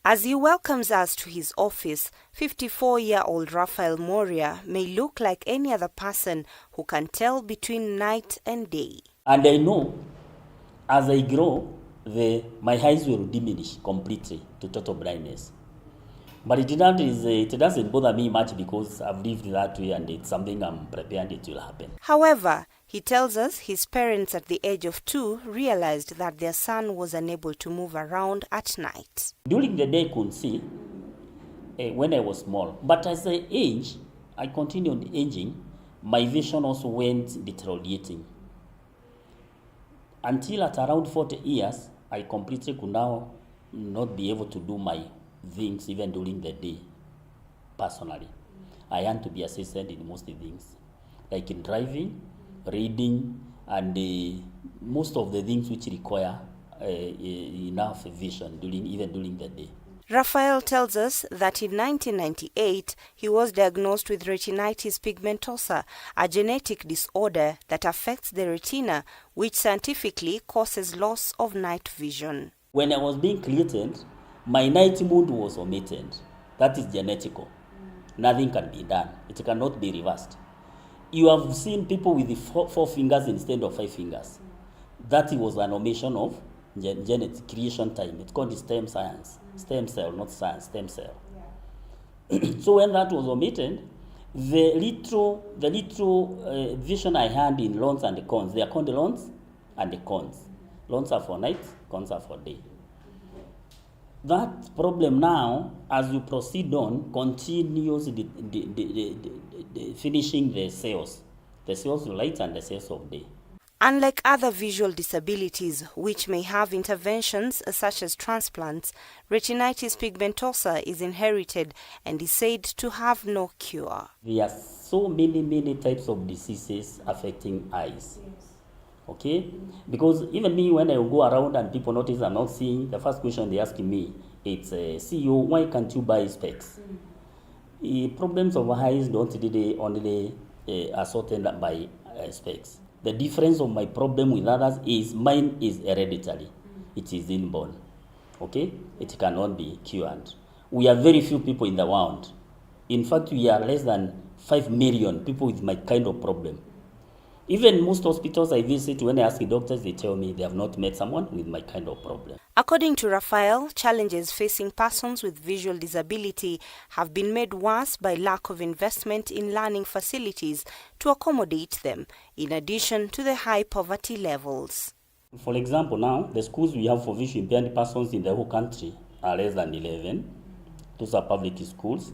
As he welcomes us to his office, 54-year-old Raphael Moria may look like any other person who can tell between night and day. And I know as I grow, my eyes will diminish completely to total blindness. But it doesn't bother me much because I've lived that way and it's something I'm prepared it will happen. However, he tells us his parents at the age of 2 realized that their son was unable to move around at night. During the day I could see when I was small. But as I age, I continued aging, my vision also went deteriorating. Until at around 40 years, I completely could now not be able to do my things even during the day, personally. I had to be assisted in most things, like in driving, reading, and most of the things which require enough vision even during the day. Raphael tells us that in 1998, he was diagnosed with retinitis pigmentosa, a genetic disorder that affects the retina, which scientifically causes loss of night vision. When I was being created, my night mood was omitted. That is genetical. Nothing can be done. It cannot be reversed. You have seen people with four fingers instead of 5 fingers. That was an omission of genetic creation time. It's called stem science. Stem cell, not science, stem cell. Yeah. So when that was omitted, the little vision I had in lawns and the cones, they are called the lawns and the cones. Lawns are for night, cones are for day. That problem now, as you proceed on, continues finishing the cells of light and the cells of day. Unlike other visual disabilities which may have interventions such as transplants, retinitis pigmentosa is inherited and is said to have no cure. There are so many types of diseases affecting eyes. Okay? Because even me, when I go around and people notice I'm not seeing, the first question they ask me, it's, CEO, why can't you buy specs? Problems of eyes don't really only are sorted by specs. The difference of my problem with others is mine is hereditary. It is inborn. Okay? It cannot be cured. We are very few people in the world. In fact, we are less than 5 million people with my kind of problem. Even most hospitals I visit, when I ask the doctors, they tell me they have not met someone with my kind of problem. According to Raphael, challenges facing persons with visual disability have been made worse by lack of investment in learning facilities to accommodate them, in addition to the high poverty levels. For example, now, the schools we have for visually impaired persons in the whole country are less than 11. Those are public schools.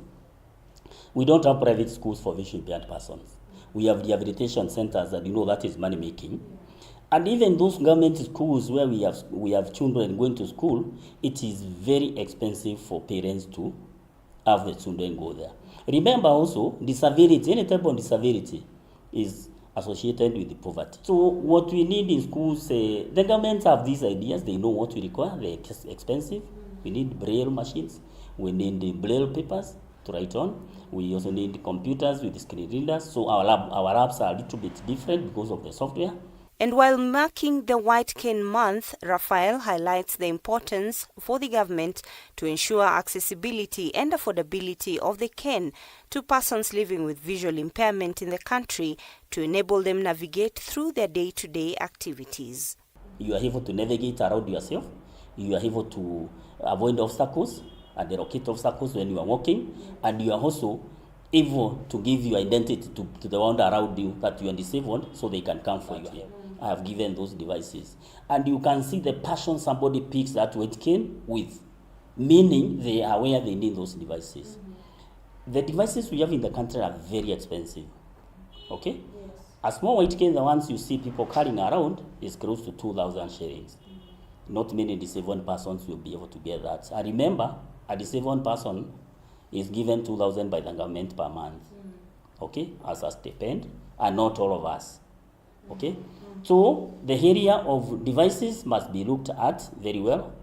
We don't have private schools for visually impaired persons. We have rehabilitation centers, and that is money making. And even those government schools where we have children going to school, it is very expensive for parents to have the children go there. Remember also, disability, any type of disability is associated with the poverty. So what we need in schools, the government have these ideas, they know what we require, they're expensive. We need braille machines, we need the braille papers to write on. We also need computers with screen readers, so our labs are a little bit different because of the software. And while marking the White Cane Month, Raphael highlights the importance for the government to ensure accessibility and affordability of the cane to persons living with visual impairment in the country to enable them navigate through their day-to-day activities. You are able to navigate around yourself. You are able to avoid obstacles and relocate obstacles when you are walking, and you are also able to give your identity to the one around you that you are disabled so they can come for you. I have given those devices. And you can see the passion somebody picks that weight cane with, meaning they are aware they need those devices. The devices we have in the country are very expensive. Okay? Yes. A small white cane, the ones you see people carrying around, is close to 2,000 shillings. Not many disabled persons will be able to get that. I remember, a disabled person is given 2,000 by the government per month, okay, as a stipend, and not all of us, okay? So the area of devices must be looked at very well,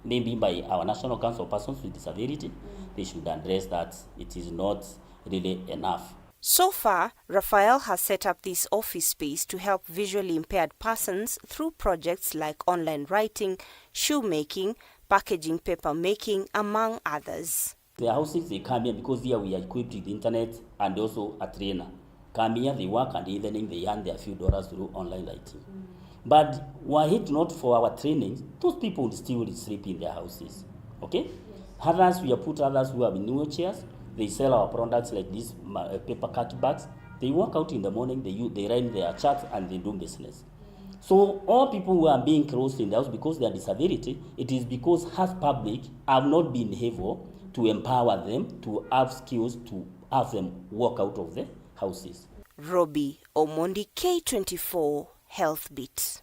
maybe by our National Council of Persons with Disability. They should address that it is not really enough. So far, Raphael has set up this office space to help visually impaired persons through projects like online writing, shoemaking, packaging, paper making, among others. The houses, they come here because here we are equipped with internet and also a trainer. Come here, they work, and in the evening they earn their few dollars through online writing. But were it not for our training, those people would still sleep in their houses. Okay? Yes. Others, we have put others who have in wheelchairs. They sell our products like these paper khaki bags. They work out in the morning, they write their charts, and they do business. So all people who are being closed in the house because they are disability, it is because us public have not been able to empower them, to have skills, to have them walk out of the houses. Robbie Omondi, K24 Health Beat.